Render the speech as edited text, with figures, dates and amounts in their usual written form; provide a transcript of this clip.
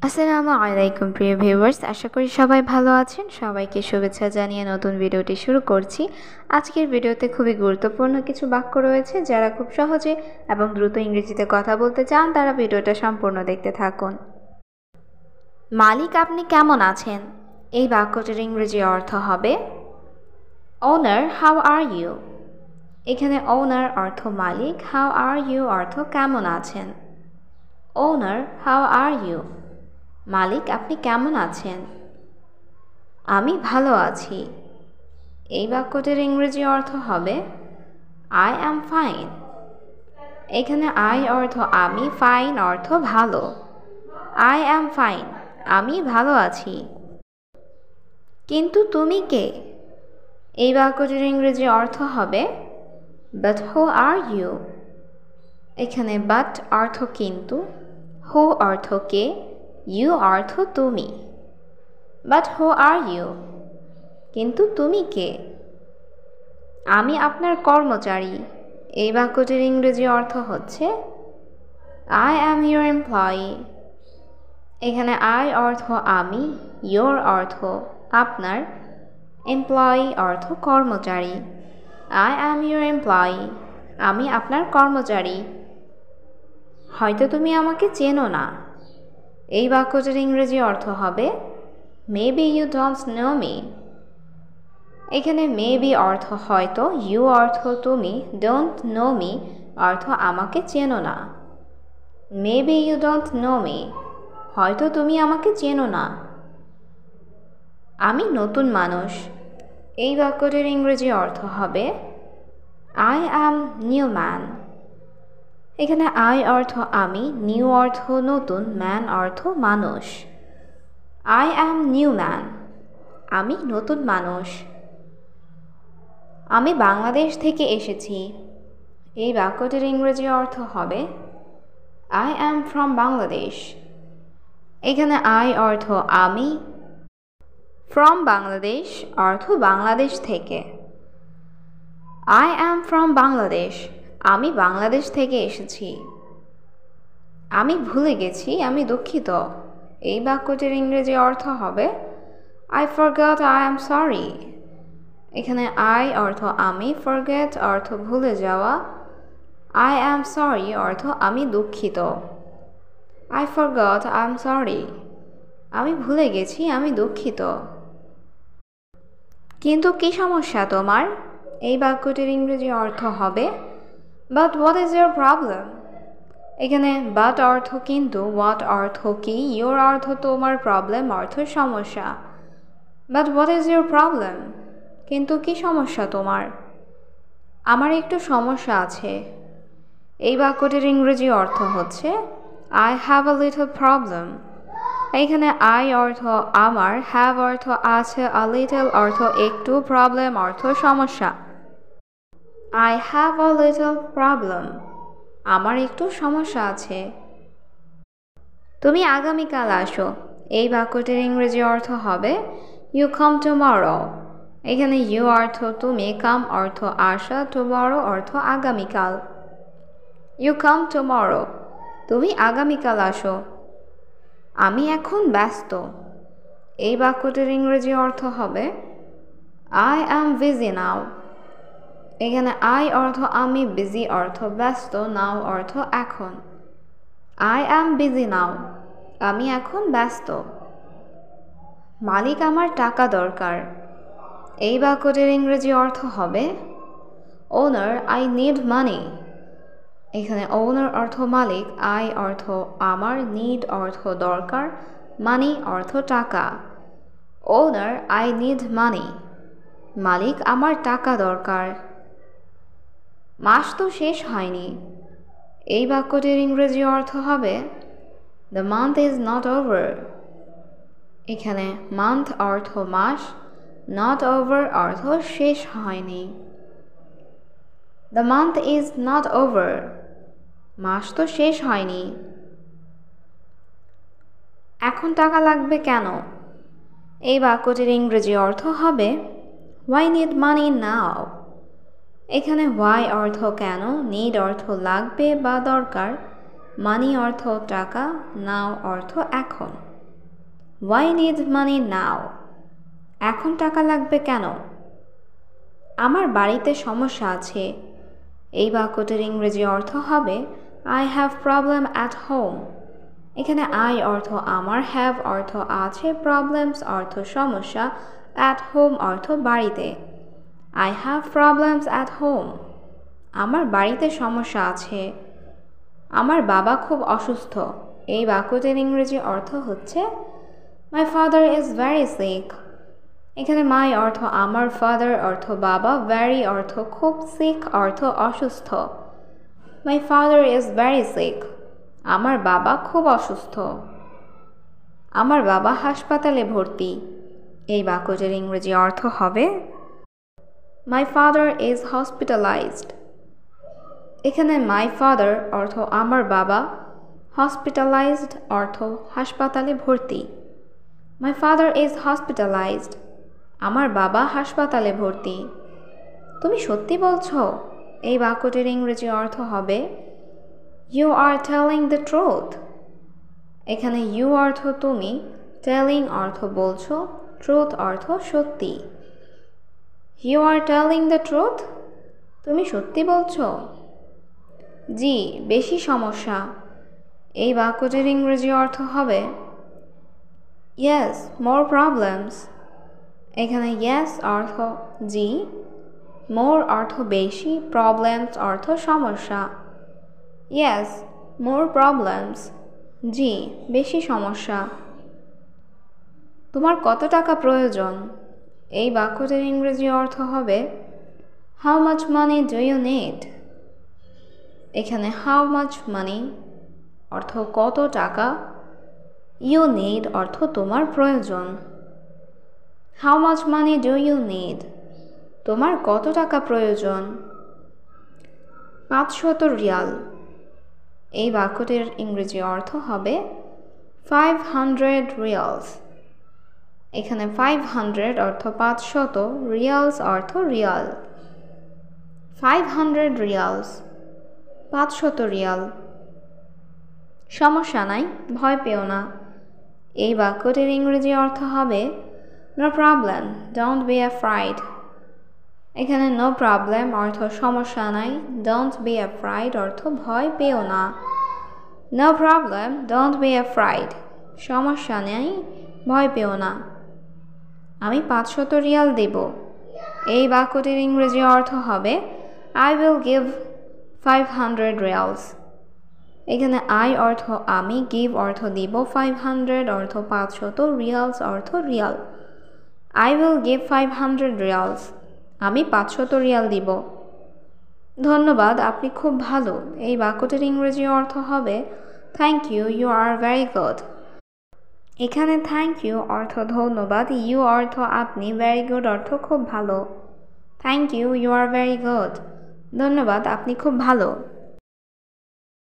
আসসালামু আলাইকুম প্রিয় ভিউয়ার্স, আশা করি সবাই ভালো আছেন। সবাইকে শুভেচ্ছা জানিয়ে নতুন ভিডিওটি শুরু করছি। আজকের ভিডিওতে খুবই গুরুত্বপূর্ণ কিছু বাক্য রয়েছে। যারা খুব সহজে এবং দ্রুত ইংরেজিতে কথা বলতে চান তারা ভিডিওটা সম্পূর্ণ দেখতে থাকুন। মালিক, আপনি কেমন আছেন? এই বাক্যটির ইংরেজি অর্থ হবে ওনার, হাউ আর ইউ। এখানে ওনার অর্থ মালিক, হাউ আর ইউ অর্থ কেমন আছেন। ওনার, হাউ আর ইউ। মালিক, আপনি কেমন আছেন? আমি ভালো আছি। এই বাক্যটির ইংরেজি অর্থ হবে আই অ্যাম ফাইন। এখানে আই অর্থ আমি, ফাইন অর্থ ভালো। আই অ্যাম ফাইন, আমি ভালো আছি। কিন্তু তুমি কে? এই বাক্যটির ইংরেজি অর্থ হবে বাট হু আর ইউ। এখানে বাট অর্থ কিন্তু, হু অর্থ কে, ইউ অর্থ তুমি। বাট হু আর ইউ, কিন্তু তুমি কে? আমি আপনার কর্মচারী। এই বাক্যটির ইংরেজি অর্থ হচ্ছে আই অ্যাম ইউর এমপ্লয়ি। এখানে আই অর্থ আমি, ইউর অর্থ আপনার, এমপ্লয়ি অর্থ কর্মচারী। আই অ্যাম ইউর এমপ্লয়ি, আমি আপনার কর্মচারী। হয়তো তুমি আমাকে চেনো না। এই বাক্যটির ইংরেজি অর্থ হবে maybe you don't know me. এখানে মেবি অর্থ হয়তো, ইউ অর্থ তুমি, ডোন্ট নো মি অর্থ আমাকে চেনো না। Maybe you don't know me, হয়তো তুমি আমাকে চেনো না। আমি নতুন মানুষ। এই বাক্যটির ইংরেজি অর্থ হবে আই অ্যাম নিউ ম্যান। এখানে আই অর্থ আমি, নিউ অর্থ নতুন, ম্যান অর্থ মানুষ। আই অ্যাম নিউ ম্যান, আমি নতুন মানুষ। আমি বাংলাদেশ থেকে এসেছি। এই বাক্যটির ইংরেজি অর্থ হবে আই অ্যাম ফ্রম বাংলাদেশ। এখানে আই অর্থ আমি, ফ্রম বাংলাদেশ অর্থ বাংলাদেশ থেকে। আই অ্যাম ফ্রম বাংলাদেশ, আমি বাংলাদেশ থেকে এসেছি। আমি ভুলে গেছি, আমি দুঃখিত। এই বাক্যটির ইংরেজি অর্থ হবে I forgot, I am sorry. এখানে আই অর্থ আমি, ফরগেট অর্থ ভুলে যাওয়া, আই অ্যাম সরি অর্থ আমি দুঃখিত। I forgot, I am sorry, আমি ভুলে গেছি, আমি দুঃখিত। কিন্তু কি সমস্যা তোমার? এই বাক্যটির ইংরেজি অর্থ হবে but what is your problem. এখানে বাট অর্থ কিন্তু, হোয়াট অর্থ কি, ইয়োর অর্থ তোমার, প্রবলেম অর্থ সমস্যা। But what is your problem, কিন্তু কি সমস্যা তোমার? আমার একটু সমস্যা আছে। এই বাক্যটির ইংরেজি অর্থ হচ্ছে I have a little problem. এইখানে আই অর্থ আমার, হ্যাভ অর্থ আছে, আ লিটল অর্থ একটু, প্রবলেম অর্থ সমস্যা। I have a little problem, আমার একটু সমস্যা আছে। তুমি আগামীকাল আসো। এই বাক্যটির ইংরেজি অর্থ হবে ইউ কাম টুমরো। এখানে ইউ অর্থ তুমি, কাম অর্থ আসা, টুমরো অর্থ আগামীকাল। ইউ কাম টুমরো, তুমি আগামীকাল আসো। আমি এখন ব্যস্ত। এই বাক্যটির ইংরেজি অর্থ হবে আই অ্যাম বিজি নাও। এখানে আই অর্থ আমি, বিজি অর্থ ব্যস্ত, নাও অর্থ এখন। আই অ্যাম বিজি নাও, আমি এখন ব্যস্ত। মালিক, আমার টাকা দরকার। এই বাক্যটির ইংরেজি অর্থ হবে ওনার, আই নিড মানি। এখানে ওনার অর্থ মালিক, আই অর্থ আমার, নিড অর্থ দরকার, মানি অর্থ টাকা। ওনার, আই নিড মানি, মালিক আমার টাকা দরকার। মাস তো শেষ হয়নি। এই বাক্যটির ইংরেজি অর্থ হবে the month is not over. এখানে মান্থ অর্থ মাস, নট ওভার অর্থ শেষ হয়নি। The month is not over, মাস তো শেষ হয়নি। এখন টাকা লাগবে কেন? এই বাক্যটির ইংরেজি অর্থ হবে হোয়াই নিড মানি নাও। এখানে হোয়াই অর্থ কেন, নিড অর্থ লাগবে বা দরকার, মানি অর্থ টাকা, নাও অর্থ এখন। Why need money now? এখন টাকা লাগবে কেন? আমার বাড়িতে সমস্যা আছে। এই বাক্যটির ইংরেজি অর্থ হবে I have problem at home। এখানে I অর্থ আমার, have অর্থ আছে, problems অর্থ সমস্যা, at home অর্থ বাড়িতে। I have problems at home। আমার বাড়িতে সমস্যা আছে। আমার বাবা খুব অসুস্থ। এই বাক্যটির ইংরেজি অর্থ হচ্ছে My father is very sick। এখানে my অর্থ আমার, father অর্থ বাবা, very অর্থ খুব, sick অর্থ অসুস্থ। My father is very sick। আমার বাবা খুব অসুস্থ। আমার বাবা হাসপাতালে ভর্তি। এই বাক্যটির ইংরেজি অর্থ হবে My father is hospitalized। এখানে my father অর্থ আমার বাবা, hospitalized অর্থ হাসপাতালে ভর্তি। My father is hospitalized। আমার বাবা হাসপাতালে ভর্তি। তুমি সত্যি বলছো? এই বাক্যটির ইংরেজি অর্থ হবে You are telling the truth। এখানে you অর্থ তুমি, telling অর্থ বলছো, truth অর্থ সত্যি। You are telling the truth? তুমি সত্যি বলছো? জি, বেশি সমস্যা। এই বাক্যটির ইংরেজি অর্থ হবে Yes, more problems। এখানে yes অর্থ জি, more অর্থ বেশি, problems অর্থ সমস্যা। Yes, more problems। জি, বেশি সমস্যা। তোমার কত টাকা প্রয়োজন? এই বাক্যটির ইংরেজি অর্থ হবে How much money do you need? এখানে how much money অর্থ কত টাকা, you need অর্থ তোমার প্রয়োজন। How much money do you need? তোমার কত টাকা প্রয়োজন? 500 রিয়াল। এই বাক্যটির ইংরেজি অর্থ হবে 500 রিয়ালস। এখানে 500 অর্থ 500, রিয়ালস অর্থ রিয়াল। 500 reels, 500 Real. সমস্যা নাই, ভয় পেও না। এই বাক্যটির ইংরেজি অর্থ হবে No problem, don't be afraid। এখানে no problem অর্থ সমস্যা নাই, don't be afraid অর্থ ভয় পেও না। No problem, don't be afraid। সমস্যা নেই, ভয় পেও না। আমি 500 রিয়াল দেব। এই বাক্যটির ইংরেজি অর্থ হবে I will give 500 reals। এখানে I অর্থ আমি, give অর্থ দিব, 500 অর্থ 500, রিয়ালস অর্থ Real. I will give 500 reals। আমি 500 রিয়াল দিব। ধন্যবাদ, আপনি খুব ভালো। এই বাক্যটির ইংরেজি অর্থ হবে Thank you, you are very good। এখানে থ্যাংক ইউ অর্থ ধন্যবাদ, ইউ অর্থ আপনি, ভেরি গুড অর্থ খুব ভালো। Thank you, you are very good. ধন্যবাদ, আপনি খুব ভালো।